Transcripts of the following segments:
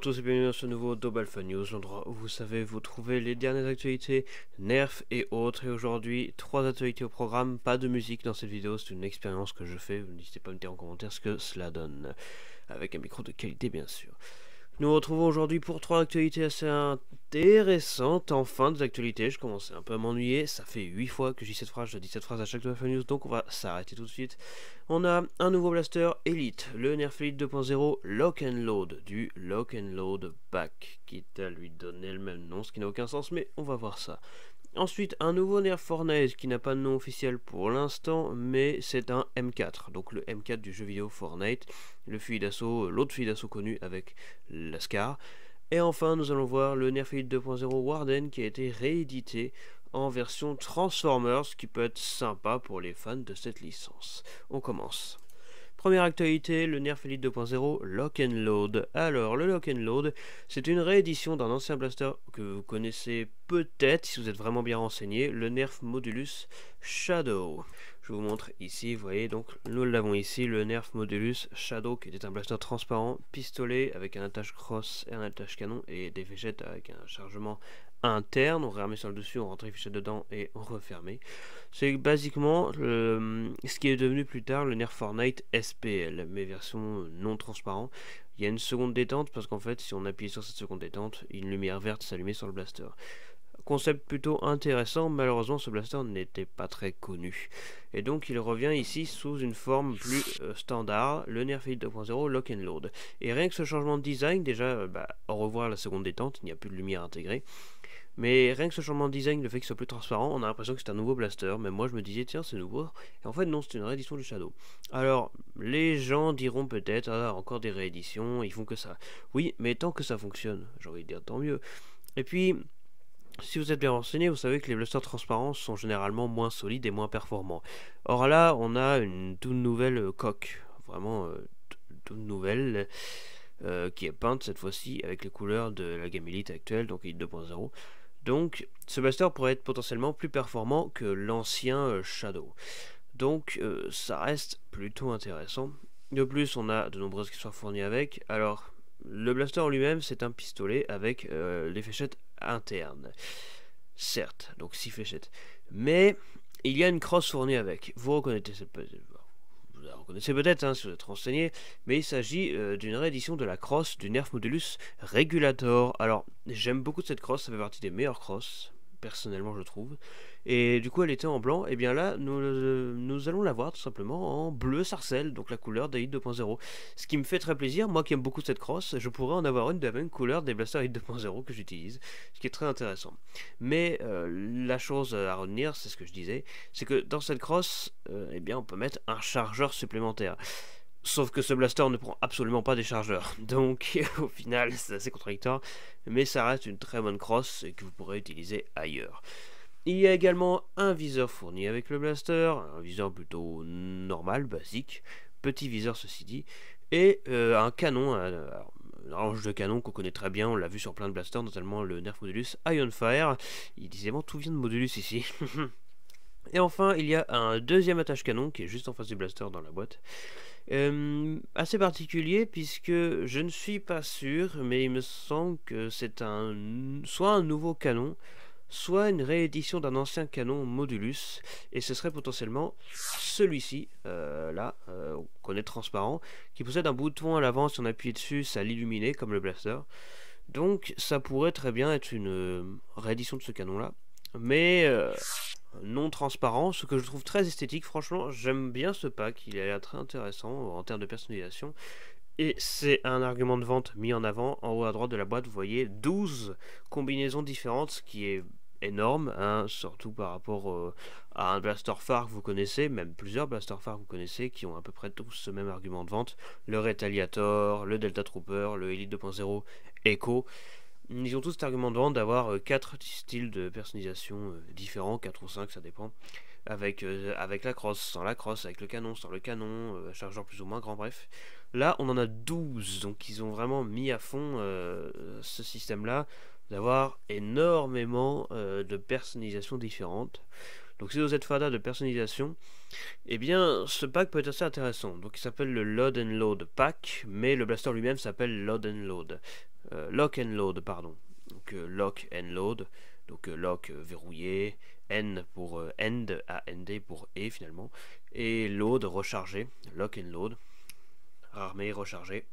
Bonjour à tous et bienvenue dans ce nouveau Daub Alpha News, l'endroit où vous savez vous trouvez les dernières actualités, nerfs et autres. Et aujourd'hui, 3 actualités au programme, pas de musique dans cette vidéo, c'est une expérience que je fais. N'hésitez pas à me dire en commentaire ce que cela donne, avec un micro de qualité bien sûr. Nous nous retrouvons aujourd'hui pour 3 actualités assez intéressantes. Enfin, des actualités, je commençais un peu à m'ennuyer. Ça fait 8 fois que je dis cette phrase, je dis cette phrase à chaque Alpha News, donc on va s'arrêter tout de suite. On a un nouveau blaster Elite, le Nerf Elite 2.0 Lock and Load, du Lock and Load Back, quitte à lui donner le même nom, ce qui n'a aucun sens, mais on va voir ça. Ensuite, un nouveau Nerf Fortnite qui n'a pas de nom officiel pour l'instant, mais c'est un M4, donc le M4 du jeu vidéo Fortnite, le fusil d'assaut, l'autre fusil d'assaut connu avec la SCAR. Et enfin, nous allons voir le Nerf Elite 2.0 Warden qui a été réédité en version Transformers, ce qui peut être sympa pour les fans de cette licence. On commence. Première actualité, le Nerf Elite 2.0 Lock and Load. Alors, le Lock and Load, c'est une réédition d'un ancien blaster que vous connaissez peut-être si vous êtes vraiment bien renseigné, le Nerf Modulus Shadow. Je vous montre ici, vous voyez, donc nous l'avons ici, le Nerf Modulus Shadow, qui était un blaster transparent, pistolet avec un attache cross et un attache canon, et des fléchettes avec un chargement interne. On remet sur le dessus, on rentre les fléchettes dedans et on refermait. C'est basiquement ce qui est devenu plus tard le Nerf Fortnite SPL, mais version non transparent. Il y a une seconde détente parce qu'en fait, si on appuie sur cette seconde détente, une lumière verte s'allumait sur le blaster. Concept plutôt intéressant, malheureusement ce blaster n'était pas très connu. Et donc il revient ici sous une forme plus standard, le Nerf Elite 2.0 Lock and Load. Et rien que ce changement de design, déjà, au revoir la seconde détente, il n'y a plus de lumière intégrée. Mais rien que ce changement de design, le fait qu'il soit plus transparent, on a l'impression que c'est un nouveau blaster. Mais moi je me disais, tiens, c'est nouveau. Et en fait, non, c'est une réédition du Shadow. Alors, les gens diront peut-être, ah, encore des rééditions, ils font que ça. Oui, mais tant que ça fonctionne, j'ai envie de dire tant mieux. Et puis, si vous êtes bien renseigné, vous savez que les blasters transparents sont généralement moins solides et moins performants. Or là, on a une toute nouvelle coque, vraiment toute nouvelle, qui est peinte cette fois-ci avec les couleurs de la gamme Elite actuelle, donc Elite 2.0. Donc, ce blaster pourrait être potentiellement plus performant que l'ancien Shadow. Donc, ça reste plutôt intéressant. De plus, on a de nombreuses accessoires fournis avec. Alors, le blaster en lui-même, c'est un pistolet avec des fléchettes internes. Certes, donc 6 fléchettes. Mais il y a une crosse fournie avec. Vous reconnaissez peut-être hein, si vous êtes renseigné, mais il s'agit d'une réédition de la crosse du Nerf Modulus Regulator. Alors, j'aime beaucoup cette crosse, ça fait partie des meilleures crosses, personnellement je trouve. Et du coup elle était en blanc, et bien là nous allons la voir tout simplement en bleu sarcelle, donc la couleur d'Elite 2.0. Ce qui me fait très plaisir, moi qui aime beaucoup cette crosse, je pourrais en avoir une de la même couleur des blasters Elite 2.0 que j'utilise, ce qui est très intéressant. Mais la chose à retenir, c'est ce que je disais, c'est que dans cette crosse, eh bien on peut mettre un chargeur supplémentaire. Sauf que ce blaster ne prend absolument pas des chargeurs, donc au final c'est assez contradictoire, mais ça reste une très bonne crosse et que vous pourrez utiliser ailleurs. Il y a également un viseur fourni avec le blaster, un viseur plutôt normal, basique, petit viseur ceci dit, et un canon, un range de canon qu'on connaît très bien, on l'a vu sur plein de blasters, notamment le Nerf Modulus Ionfire. Décidément tout vient de Modulus ici. Et enfin, il y a un deuxième attache canon qui est juste en face du blaster dans la boîte. Assez particulier puisque je ne suis pas sûr, mais il me semble que c'est soit un nouveau canon, soit une réédition d'un ancien canon Modulus, et ce serait potentiellement celui-ci, on connaît transparent, qui possède un bouton à l'avant, si on appuie dessus, ça l'illumine comme le blaster. Donc ça pourrait très bien être une réédition de ce canon-là, mais non transparent, ce que je trouve très esthétique. Franchement, j'aime bien ce pack, il a l'air très intéressant en termes de personnalisation. Et c'est un argument de vente mis en avant. En haut à droite de la boîte, vous voyez 12 combinaisons différentes, ce qui est énorme, hein, surtout par rapport à un blaster phare que vous connaissez, même plusieurs blasters phares que vous connaissez, qui ont à peu près tous ce même argument de vente. Le Retaliator, le Delta Trooper, le Elite 2.0 Echo. Ils ont tous cet argument de vente d'avoir 4 styles de personnalisation différents, 4 ou 5, ça dépend. Avec la crosse, sans la crosse, avec le canon, sans le canon, chargeur plus ou moins grand, bref. Là, on en a 12, donc ils ont vraiment mis à fond ce système-là, d'avoir énormément de personnalisations différentes. Donc si vous êtes fada de personnalisation, eh bien ce pack peut être assez intéressant. Donc il s'appelle le Load and Load Pack, mais le blaster lui-même s'appelle Load and Load. Lock and Load, pardon. Donc Lock and Load, donc lock verrouillé, N pour end, A-N-D pour E finalement, et Load rechargé, Lock and Load, armé rechargé.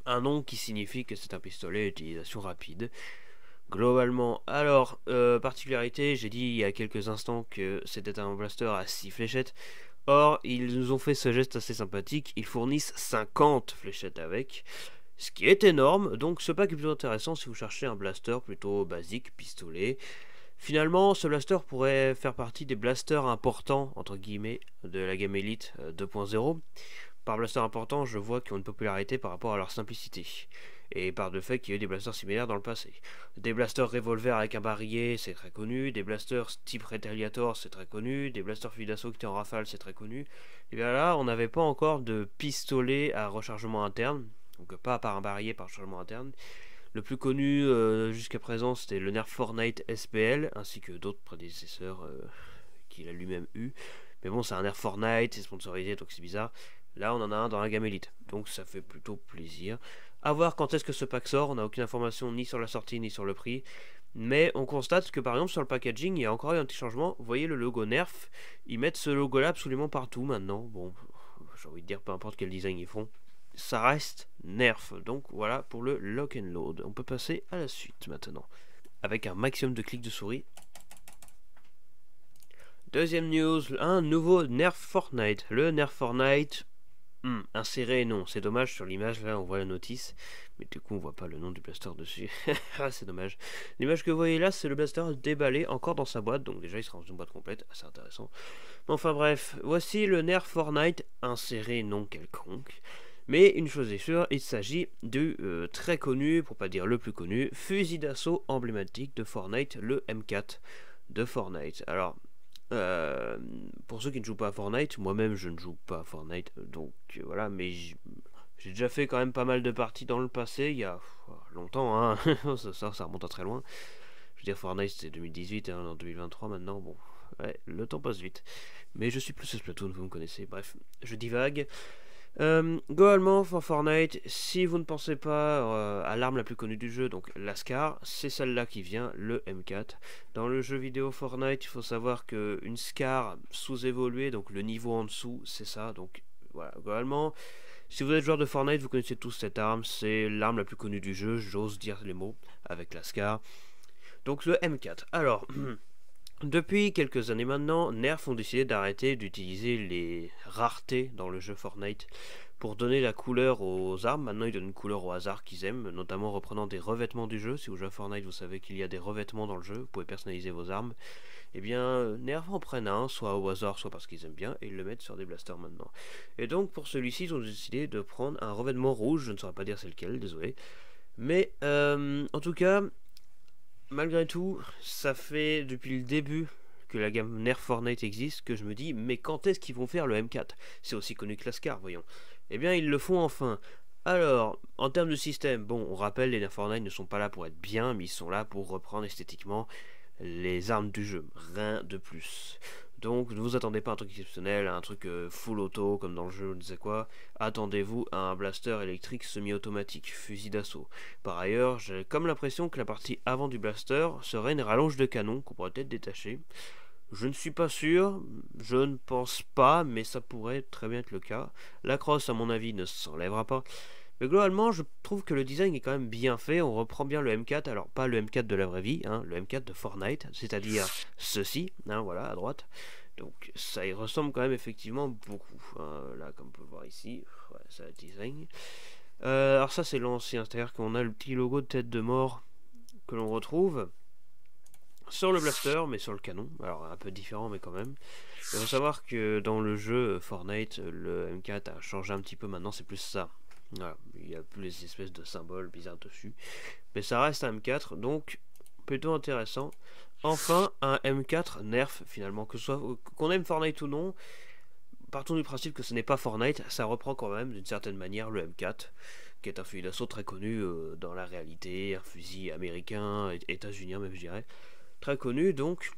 Un nom qui signifie que c'est un pistolet à utilisation rapide. Globalement, alors, particularité, j'ai dit il y a quelques instants que c'était un blaster à 6 fléchettes. Or, ils nous ont fait ce geste assez sympathique, ils fournissent 50 fléchettes avec, ce qui est énorme, donc ce pack est plutôt intéressant si vous cherchez un blaster plutôt basique, pistolet. Finalement, ce blaster pourrait faire partie des blasters importants, entre guillemets, de la gamme Elite 2.0. Par blaster important, je vois qu'ils ont une popularité par rapport à leur simplicité, et par le fait qu'il y a eu des blasters similaires dans le passé. Des blasters revolver avec un barillet, c'est très connu, des blasters type Retaliator, c'est très connu, des blasters fusil d'assaut qui étaient en rafale, c'est très connu. Et bien là, on n'avait pas encore de pistolet à rechargement interne, donc pas par un barillet, par rechargement interne. Le plus connu jusqu'à présent, c'était le Nerf Fortnite SPL, ainsi que d'autres prédécesseurs qu'il a lui-même eu. Mais bon, c'est un Nerf Fortnite, c'est sponsorisé, donc c'est bizarre. Là, on en a un dans la gamme Elite, donc ça fait plutôt plaisir. A voir quand est-ce que ce pack sort, on n'a aucune information ni sur la sortie ni sur le prix. Mais on constate que par exemple sur le packaging, il y a encore eu un petit changement. Vous voyez le logo Nerf, ils mettent ce logo-là absolument partout maintenant. Bon, j'ai envie de dire peu importe quel design ils font, ça reste Nerf. Donc voilà pour le Lock and Load. On peut passer à la suite maintenant, avec un maximum de clics de souris. Deuxième news, un nouveau Nerf Fortnite. Le Nerf Fortnite... inséré, non, c'est dommage, sur l'image là on voit la notice, mais du coup on voit pas le nom du blaster dessus. Ah, c'est dommage. L'image que vous voyez là, c'est le blaster déballé encore dans sa boîte, donc déjà il sera dans une boîte complète, assez intéressant. Enfin bref, voici le Nerf Fortnite, inséré non quelconque. Mais une chose est sûre, il s'agit du très connu, pour pas dire le plus connu, fusil d'assaut emblématique de Fortnite, le M4 de Fortnite. Alors, pour ceux qui ne jouent pas à Fortnite, moi-même je ne joue pas à Fortnite, donc voilà, mais j'ai déjà fait quand même pas mal de parties dans le passé, il y a longtemps, hein. ça remonte à très loin. Je veux dire, Fortnite c'était 2018, hein, en 2023 maintenant, bon, ouais, le temps passe vite. Mais je suis plus Splatoon, vous me connaissez, bref, je divague. Globalement, pour Fortnite, si vous ne pensez pas à l'arme la plus connue du jeu, donc la Scar, c'est celle-là qui vient, le M4. Dans le jeu vidéo Fortnite, il faut savoir qu'une Scar sous-évoluée, donc le niveau en dessous, c'est ça. Donc voilà, globalement, si vous êtes joueur de Fortnite, vous connaissez tous cette arme, c'est l'arme la plus connue du jeu, j'ose dire les mots, avec la Scar. Donc le M4. Alors... Depuis quelques années maintenant, Nerf ont décidé d'arrêter d'utiliser les raretés dans le jeu Fortnite pour donner la couleur aux armes. Maintenant, ils donnent une couleur au hasard qu'ils aiment, notamment reprenant des revêtements du jeu. Si vous jouez à Fortnite, vous savez qu'il y a des revêtements dans le jeu, vous pouvez personnaliser vos armes. Eh bien, Nerf en prennent un, soit au hasard, soit parce qu'ils aiment bien, et ils le mettent sur des blasters maintenant. Et donc, pour celui-ci, ils ont décidé de prendre un revêtement rouge, je ne saurais pas dire c'est lequel, désolé. Mais, en tout cas... Malgré tout, ça fait depuis le début que la gamme Nerf Fortnite existe que je me dis, mais quand est-ce qu'ils vont faire le M4? C'est aussi connu que la Scar, voyons. Eh bien, ils le font enfin. Alors, en termes de système, bon, on rappelle, les Nerf Fortnite ne sont pas là pour être bien, mais ils sont là pour reprendre esthétiquement les armes du jeu, rien de plus. Donc ne vous attendez pas à un truc exceptionnel, à un truc full auto comme dans le jeu, je ne sais quoi. Attendez-vous à un blaster électrique semi-automatique, fusil d'assaut. Par ailleurs, j'ai comme l'impression que la partie avant du blaster serait une rallonge de canon qu'on pourrait peut-être détacher. Je ne suis pas sûr, je ne pense pas, mais ça pourrait très bien être le cas. La crosse, à mon avis, ne s'enlèvera pas. Mais globalement, je trouve que le design est quand même bien fait. On reprend bien le M4, alors pas le M4 de la vraie vie, hein, le M4 de Fortnite, c'est-à-dire ceci, hein, voilà, à droite. Donc ça y ressemble quand même effectivement beaucoup. Là, comme on peut le voir ici, ouais, c'est le design. Alors ça, c'est l'ancien, c'est-à-dire qu'on a le petit logo de tête de mort que l'on retrouve sur le blaster, mais sur le canon. Alors un peu différent, mais quand même. Il faut savoir que dans le jeu Fortnite, le M4 a changé un petit peu maintenant, c'est plus ça. Voilà, il n'y a plus les espèces de symboles bizarres dessus. Mais ça reste un M4, donc plutôt intéressant. Enfin, un M4 Nerf, finalement, que ce soit qu'on aime Fortnite ou non, partons du principe que ce n'est pas Fortnite, ça reprend quand même d'une certaine manière le M4, qui est un fusil d'assaut très connu dans la réalité, un fusil américain, états-unien même je dirais, très connu, donc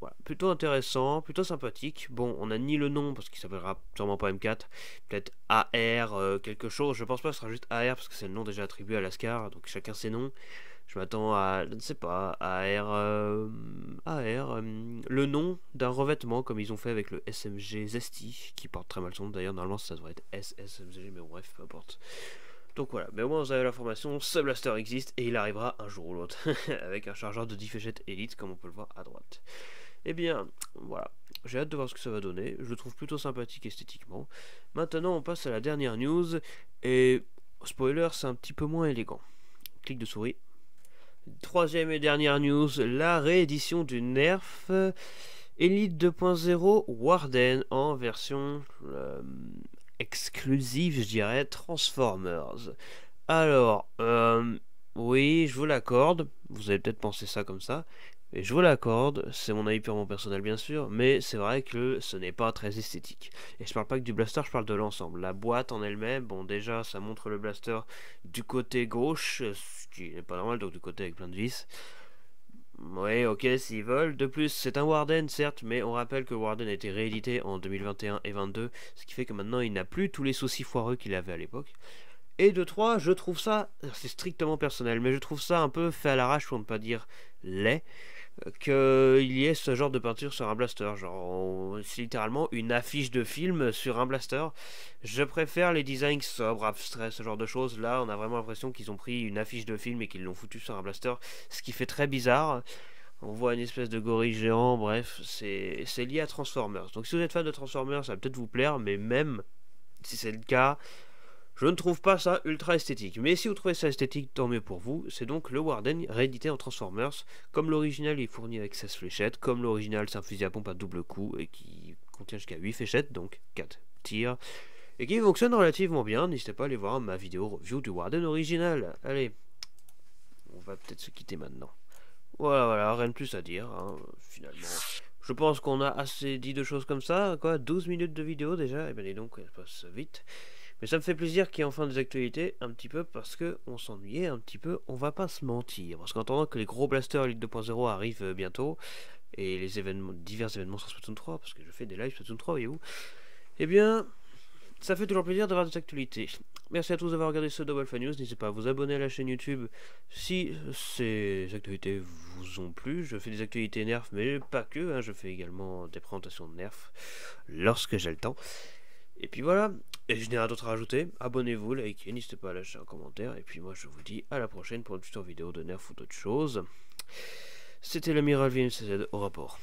Voilà, plutôt intéressant, plutôt sympathique. Bon, on n'a ni le nom parce qu'il s'appellera sûrement pas M4, peut-être AR quelque chose. Je pense pas que ce sera juste AR parce que c'est le nom déjà attribué à l'ASCAR, donc chacun ses noms. Je m'attends à, je ne sais pas, AR, le nom d'un revêtement comme ils ont fait avec le SMG Zesty, qui porte très mal son nom d'ailleurs. Normalement ça devrait être SSMG, mais bon, bref, peu importe. Donc voilà, mais au moins vous avez l'information, ce blaster existe et il arrivera un jour ou l'autre avec un chargeur de 10 fléchettes Elite comme on peut le voir à droite. Eh bien, voilà, j'ai hâte de voir ce que ça va donner, je le trouve plutôt sympathique esthétiquement. Maintenant on passe à la dernière news, et spoiler, c'est un petit peu moins élégant. Clic de souris. Troisième et dernière news, la réédition du Nerf Elite 2.0 Warden en version exclusive, je dirais, Transformers. Alors, oui, je vous l'accorde, vous avez peut-être pensé ça comme ça, et je vous l'accorde, c'est mon avis purement personnel bien sûr, mais c'est vrai que ce n'est pas très esthétique. Et je parle pas que du blaster, je parle de l'ensemble. La boîte en elle-même, bon déjà ça montre le blaster du côté gauche, ce qui n'est pas normal, donc du côté avec plein de vis. Ouais, ok, s'ils veulent. De plus, c'est un Warden, certes, mais on rappelle que Warden a été réédité en 2021 et 2022, ce qui fait que maintenant il n'a plus tous les soucis foireux qu'il avait à l'époque. Et de 3, je trouve ça, c'est strictement personnel, mais je trouve ça un peu fait à l'arrache pour ne pas dire laid, qu'il y ait ce genre de peinture sur un blaster. Genre, c'est littéralement une affiche de film sur un blaster. Je préfère les designs sobres, abstraits, ce genre de choses. Là, on a vraiment l'impression qu'ils ont pris une affiche de film et qu'ils l'ont foutu sur un blaster, ce qui fait très bizarre. On voit une espèce de gorille géant, bref, c'est lié à Transformers. Donc si vous êtes fan de Transformers, ça va peut-être vous plaire, mais même si c'est le cas, je ne trouve pas ça ultra esthétique. Mais si vous trouvez ça esthétique, tant mieux pour vous. C'est donc le Warden réédité en Transformers. Comme l'original est fourni avec 16 fléchettes, comme l'original c'est un fusil à pompe à double coup et qui contient jusqu'à 8 fléchettes, donc 4 tirs. Et qui fonctionne relativement bien. N'hésitez pas à aller voir ma vidéo review du Warden original. Allez, on va peut-être se quitter maintenant. Voilà, rien de plus à dire, hein, finalement. Je pense qu'on a assez dit de choses comme ça, quoi, 12 minutes de vidéo déjà, et bien dis donc, ça passe vite. Mais ça me fait plaisir qu'il y ait enfin des actualités, un petit peu, parce que on s'ennuyait un petit peu, on va pas se mentir. Parce qu'en attendant que les gros blasters Elite 2.0 arrivent bientôt, et les événements, divers événements sur Splatoon 3, parce que je fais des lives Splatoon 3, voyez-vous, eh bien, ça fait toujours plaisir d'avoir des actualités. Merci à tous d'avoir regardé ce Double Fun News. N'hésitez pas à vous abonner à la chaîne YouTube si ces actualités vous ont plu. Je fais des actualités Nerf, mais pas que. Hein. Je fais également des présentations de Nerf lorsque j'ai le temps. Et puis voilà. Et je n'ai rien d'autre à rajouter. Abonnez-vous, likez, n'hésitez pas à lâcher un commentaire. Et puis moi, je vous dis à la prochaine pour une future vidéo de Nerf ou d'autres choses. C'était l'amiral VMCZ au rapport.